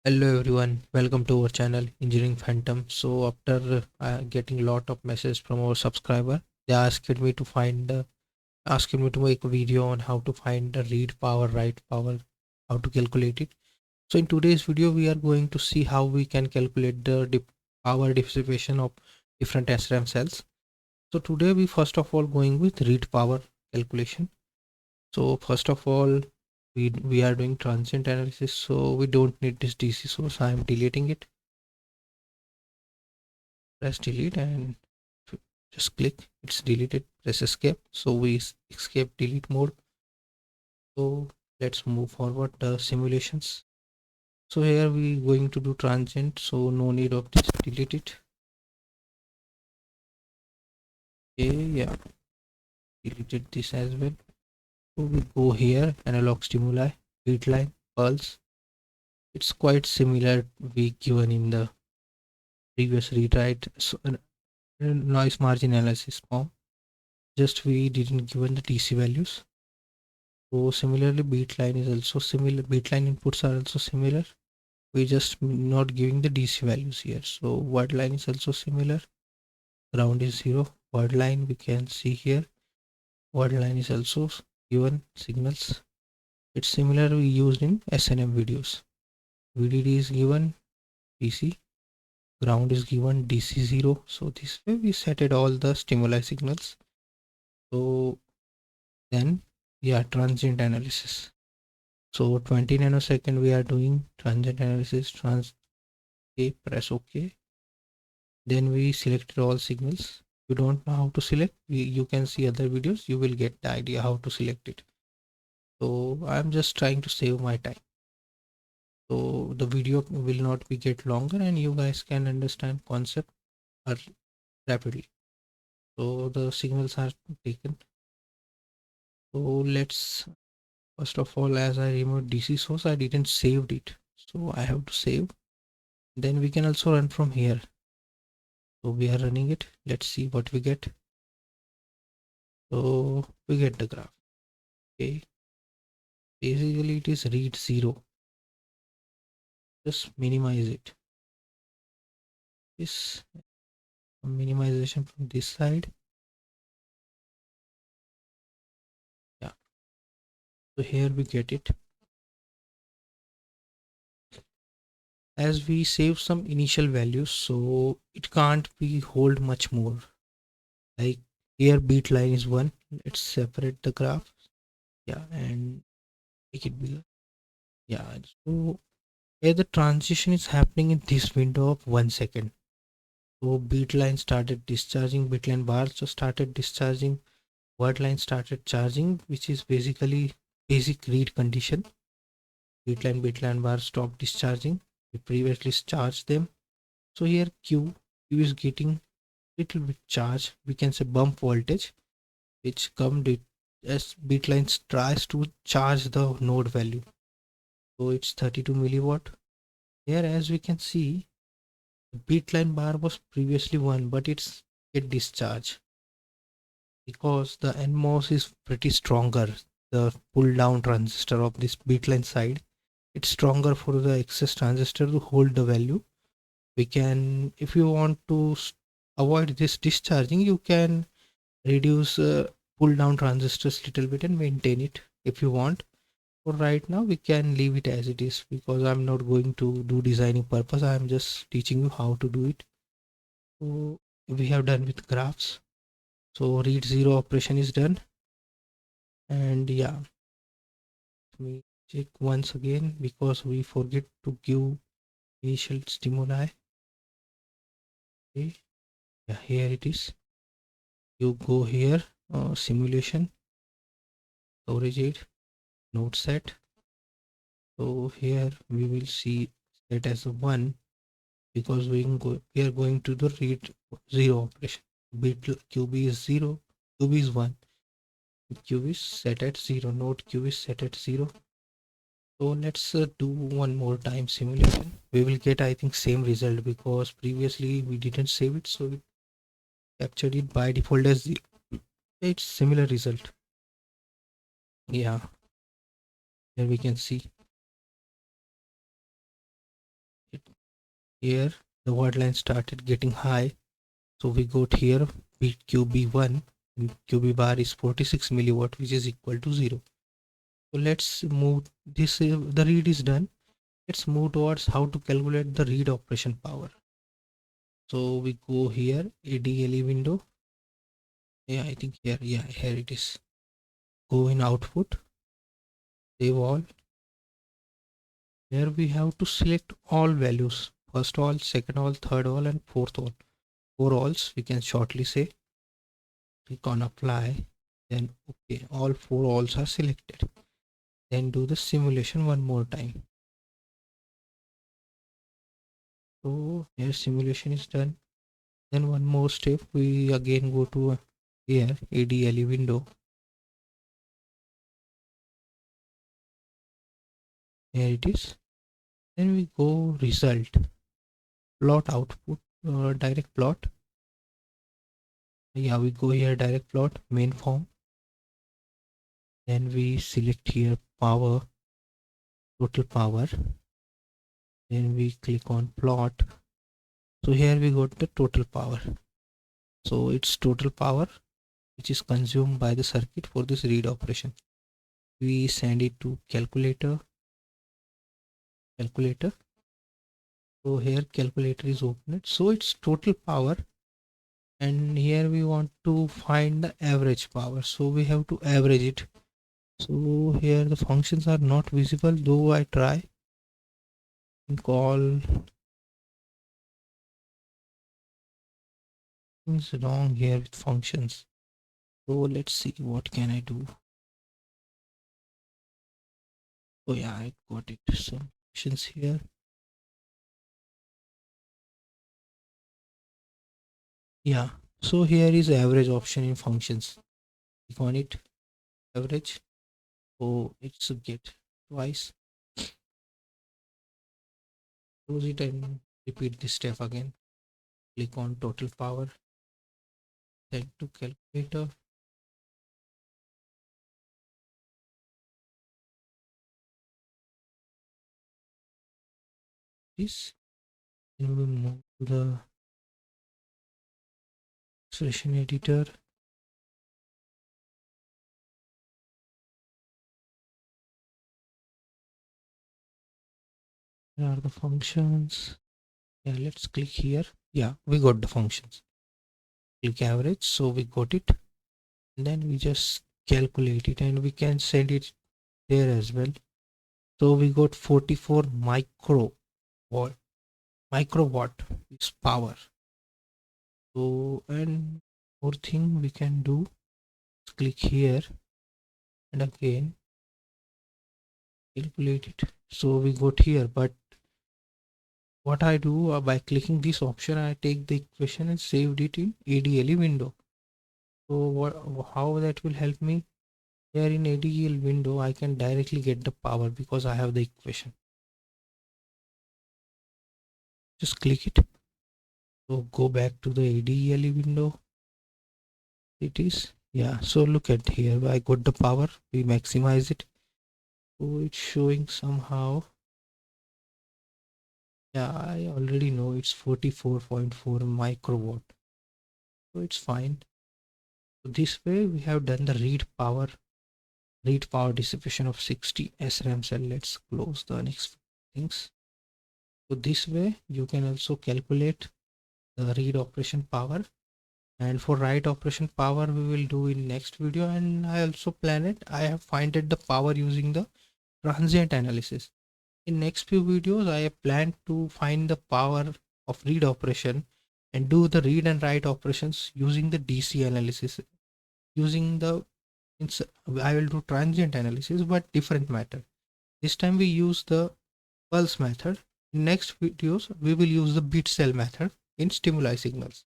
Hello everyone, welcome to our channel Engineering Phantom. So after getting a lot of messages from our subscriber, they asking me to make a video on how to find the read power, write power, how to calculate it. So in today's video, we are going to see how we can calculate the power dissipation of different SRAM cells. So today we first of all going with read power calculation. So first of all, we are doing transient analysis, so we don't need this DC source. I am deleting it. Press delete and just click, it's deleted. Press escape, so we escape delete mode. So let's move forward the simulations. So here we going to do transient, so no need of this, delete it. Okay, yeah, deleted this as well. So we go here, analog stimuli, bitline, pulse. It's quite similar we given in the previous rewrite. So noise margin analysis form, just we didn't given the DC values. So similarly, bitline is also similar. Bitline inputs are also similar. We just not giving the DC values here. So word line is also similar. Ground is 0. Word line we can see here. Word line is also given signals. It's similar we used in SNM videos. VDD is given DC. Ground is given DC 0. So this way we set it all the stimuli signals. So then yeah, transient analysis. So 20 nanosecond we are doing transient analysis. Press OK. Then we selected all signals. You don't know how to select, you can see other videos, you will get the idea how to select it. So I'm just trying to save my time, so the video will not be get longer and you guys can understand concept rapidly. So the signals are taken. So let's first of all, as I removed DC source, I didn't saved it, so I have to save. Then we can also run from here. So we are running it. Let's see what we get. So we get the graph. Okay, basically it is read 0. Just minimize it. This minimization from this side. Yeah, so here we get it. As we save some initial values, so it can't be hold much more. Like here beat line is 1. Let's separate the graph. Yeah, and make it bigger. Yeah, so here the transition is happening in this window of 1 second. So beat line started discharging, beat line bar so started discharging, word line started charging, which is basically basic read condition. Bitline bar stop discharging. We previously charged them. So here Q is getting little bit charge. We can say bump voltage, which come as bitline tries to charge the node value. So it's 32 milliwatt. Here, as we can see, the bitline bar was previously 1, but it's get discharged because the NMOS is pretty stronger. The pull down transistor of this bitline side, it's stronger for the excess transistor to hold the value. We can, if you want to avoid this discharging, you can reduce pull down transistors little bit and maintain it if you want. For right now we can leave it as it is, because I'm not going to do designing purpose, I'm just teaching you how to do it. So we have done with graphs. So read 0 operation is done. And yeah, let me check once again because we forget to give initial stimuli. Okay, yeah, here it is. You go here, simulation, storage it, node set. So here we will see set as a 1 because we are going to the read 0 operation. Bit QB is 0, QB is 1, QB is set at 0, node Q is set at 0. So let's do one more time simulation. We will get, I think, same result because previously we didn't save it, so we captured it by default as 0. It's similar result. Yeah, here we can see. Here the word line started getting high, so we got here QB1, QB bar is 46 milliwatt, which is equal to 0. So let's move this, the read is done. Let's move towards how to calculate the read operation power. So we go here, ADLE window. Yeah, I think here, yeah, here it is. Go in output, save all. Here we have to select all values. First all, second all, third all, and fourth all. 4 alls, we can shortly say. Click on apply. Then okay, all 4 alls are selected. Then do the simulation one more time. So here simulation is done. Then one more step, we again go to here ADLE window. Here it is. Then we go result, plot output, direct plot. Yeah, we go here direct plot, main form. Then we select here power, total power. Then we click on plot. So here we got the total power. So it's total power which is consumed by the circuit for this read operation. We send it to calculator. So here calculator is opened. So it's total power, and here we want to find the average power. So we have to average it. So here the functions are not visible, though I try and call things wrong here with functions. So let's see what can I do. Oh yeah, I got it. Some functions here. Yeah, so here is average option in functions. Click on it, average. So it's get twice. Close it and repeat this step again. Click on total power, send to calculator. This, then we move to the expression editor. Here are the functions. Yeah, let's click here. Yeah, we got the functions. Click average, so we got it. And then we just calculate it, and we can send it there as well. So we got 44 microwatt is power. So, and more thing we can do, click here and again calculate it. So we got here, but what I do, by clicking this option, I take the equation and saved it in ADLE window. So how that will help me? Here in ADL window, I can directly get the power because I have the equation. Just click it. So go back to the ADL window. It is, yeah. So look at here. I got the power. We maximize it. So it's showing somehow. Yeah, I already know it's 44.4 microwatt. So it's fine. So this way we have done the read power dissipation of 60 SRAM cell. Let's close the next things. So this way you can also calculate the read operation power, and for write operation power we will do in next video. And I also plan it, I have finded the power using the transient analysis. In next few videos I have planned to find the power of read operation and do the read and write operations using the DC analysis. Using the I will do transient analysis, but different method. This time we use the pulse method. In next videos we will use the bit cell method in stimuli signals.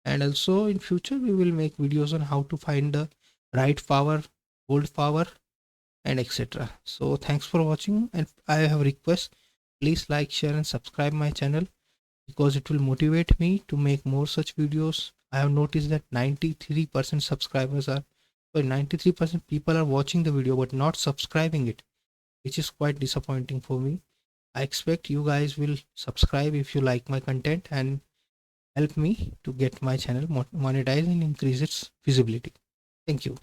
And also in future we will make videos on how to find the write power, hold power, and etc. So thanks for watching, and I have a request, please like, share and subscribe my channel, because it will motivate me to make more such videos. I have noticed that 93% subscribers are, sorry, 93% people are watching the video but not subscribing it, which is quite disappointing for me. I expect you guys will subscribe if you like my content and help me to get my channel monetized and increase its visibility. Thank you.